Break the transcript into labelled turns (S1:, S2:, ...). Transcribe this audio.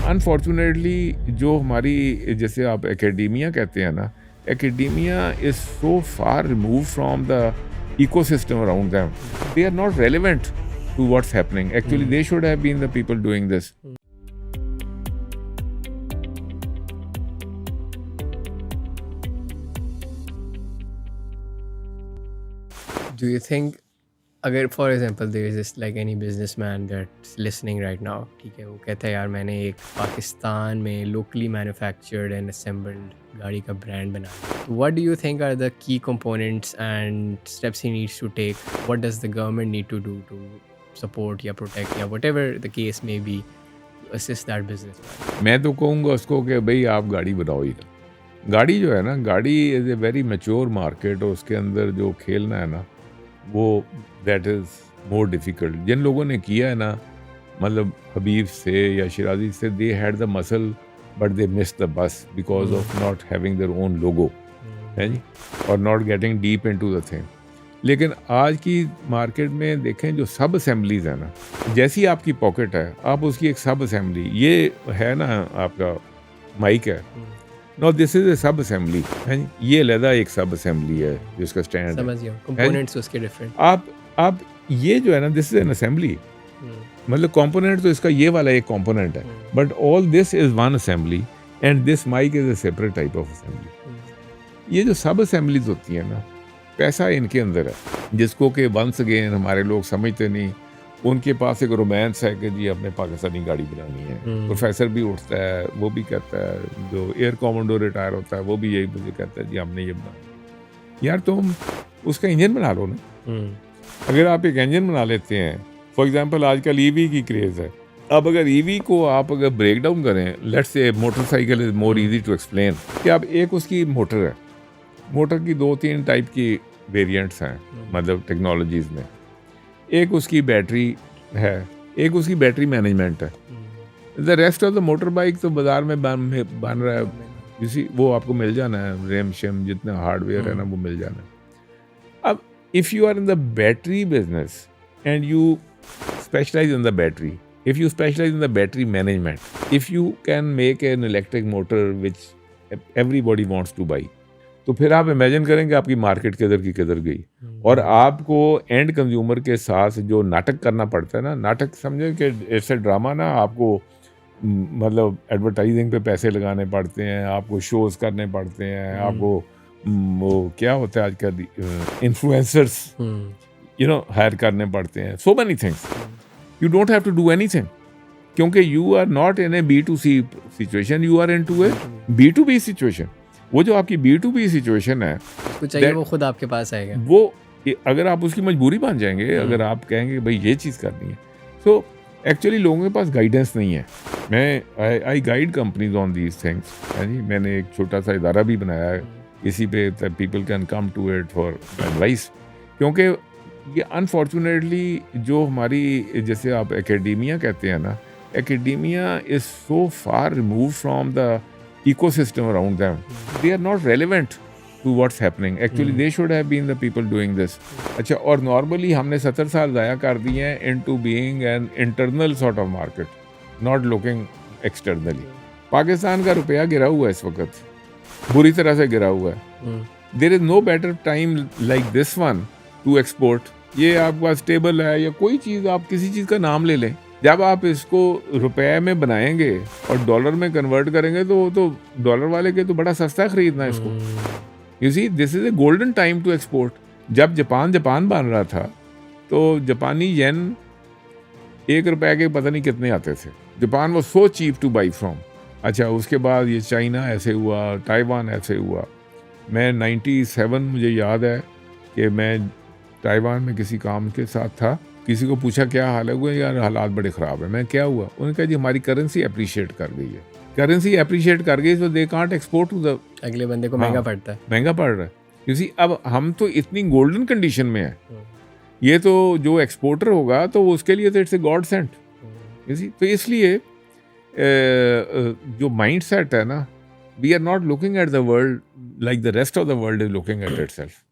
S1: Unfortunately जो हमारी जैसे आप एकेडेमिया कहते हैं ना, academia is so far remove from the ecosystem around them. They are not relevant to what's happening. Actually, they should have been the people doing this.
S2: Do you think, अगर for example there is like any businessman that's listening right now, ठीक है, वो कहता है यार मैंने एक पाकिस्तान में लोकली मैन्युफैक्चर्ड एंड असेंबल्ड गाड़ी का ब्रांड बनाया, what do you think are the key components and steps he needs to take, what does the government need to do to support या प्रोटेक्ट या whatever the case may be to assist that business?
S1: मैं तो कहूँगा उसको कि भाई आप गाड़ी बनाओ ही ना। गाड़ी जो है ना, गाड़ी is a very mature market और उसके अंदर जो खेलना है ना वो दैट इज़ मोर डिफ़िकल्ट। जिन लोगों ने किया है ना, मतलब हबीब से या शिराजी से, they had the muscle but they miss the bus because of not having their own logo, है जी, और not getting deep into the thing. लेकिन आज की मार्केट में देखें जो सब असेंबलीज है ना, जैसी आपकी पॉकेट है आप उसकी एक सब असेंबली, ये है ना आपका माइक है, नो दिस इज ए सब असेंबली, है ये अलहदा एक सब असेंबली है जिसका स्टैंड
S2: समझ गया, कंपोनेंट्स उसके डिफरेंट।
S1: आप ये जो है ना, दिस इज एन असेंबली, मतलब कंपोनेंट तो इसका ये वाला एक कंपोनेंट है, but all this is one assembly and this mic is a separate type of assembly. ये जो सब असेंबलीज होती है ना, पैसा इनके अंदर है, जिसको कि वंस अगेन हमारे लोग समझते नहीं। उनके पास एक रोमांस है कि जी अपने पाकिस्तानी गाड़ी बनानी है। प्रोफेसर भी उठता है, वो भी कहता है, जो एयर कमांडो रिटायर होता है वो भी यही मुझे कहता है जी हमने ये बनाना। यार तुम उसका इंजन बना लो ना। अगर आप एक इंजन बना लेते हैं, फॉर एग्जांपल आजकल ईवी की क्रेज़ है। अब अगर ईवी को आप अगर ब्रेक डाउन करें, let's say motorcycle is more easy to explain कि अब एक उसकी मोटर है, मोटर की 2-3 टाइप की वेरिएंट्स हैं, मतलब टेक्नोलॉजीज़ में। एक उसकी बैटरी है, एक उसकी बैटरी मैनेजमेंट है। The rest of the motor bike तो बाज़ार में बन रहा है, किसी वो आपको मिल जाना है, रेम शेम जितना हार्डवेयर है ना वो मिल जाना है। अब if you are in the battery business and you specialize in the battery, if you specialize in the battery management, if you can make an electric motor which everybody wants to buy, तो फिर आप imagine करेंगे आपकी market किधर की किधर गई। और आपको एंड कंज्यूमर के साथ जो नाटक करना पड़ता है ना, नाटक समझे कि ऐसे ड्रामा ना, आपको मतलब एडवर्टाइजिंग पे पैसे लगाने पड़ते हैं, आपको शोज़ करने पड़ते हैं, आपको वो क्या होता है आजकल इन्फ्लुएंसर्स यू नो हायर करने पड़ते हैं, so many things. You don't have to do anything क्योंकि you are not in a B2C situation, you are into a B2B situation। वो जो आपकी B2B situation है,
S2: कुछ चाहिए वो खुद आपके पास आएगा।
S1: वो अगर आप उसकी मजबूरी मान जाएंगे, अगर आप कहेंगे भाई ये चीज़ करनी है, तो एक्चुअली लोगों के पास गाइडेंस नहीं है। मैं आई guide companies on these things, है जी। मैंने एक छोटा सा इदारा भी बनाया है इसी पे, people can come to it for advice. क्योंकि ये अनफॉर्चुनेटली जो हमारी जैसे आप एकेडेमिया कहते हैं ना, academia is so far remove from the ecosystem around them, they are not relevant to what's happening. Actually they should have been the people doing this. अच्छा, और नॉर्मली हमने 70 साल ज़ाया कर दिए हैं into being an internal sort of market, not looking externally. Pakistan का रुपया गिरा हुआ है इस वक्त, बुरी तरह से गिरा हुआ है। There is no better time like this one to export. ये आपके पास टेबल है या कोई चीज़, आप किसी चीज़ का नाम ले लें, जब आप इसको रुपए में बनाएंगे और डॉलर में कन्वर्ट करेंगे तो डॉलर वाले के तो बड़ा सस्ता खरीदना है इसको। You see, this is a golden time to export. जब जापान बन रहा था तो जापानी येन 1 रुपए के पता नहीं कितने आते थे। जापान वो so cheap to buy from. अच्छा, उसके बाद ये चाइना ऐसे हुआ, ताइवान ऐसे हुआ। मैं 97 मुझे याद है कि मैं ताइवान में किसी काम के साथ था, किसी को पूछा क्या हाल है, हुआ यार हालात बड़े ख़राब है। मैं क्या हुआ? उन्होंने कहा जी हमारी करेंसी अप्रिशिएट कर गई है। करेंसी अप्रिशिएट कर गई तो they can't export to the,
S2: अगले बंदे को महंगा पड़ता है,
S1: महंगा पड़ रहा है। क्योंकि अब हम तो इतनी गोल्डन कंडीशन में है, ये तो जो एक्सपोर्टर होगा तो उसके लिए तो इट्स ए गॉड सेंट। तो इसलिए जो माइंड सेट है ना, we are not looking at the world like the rest of the world is looking at itself.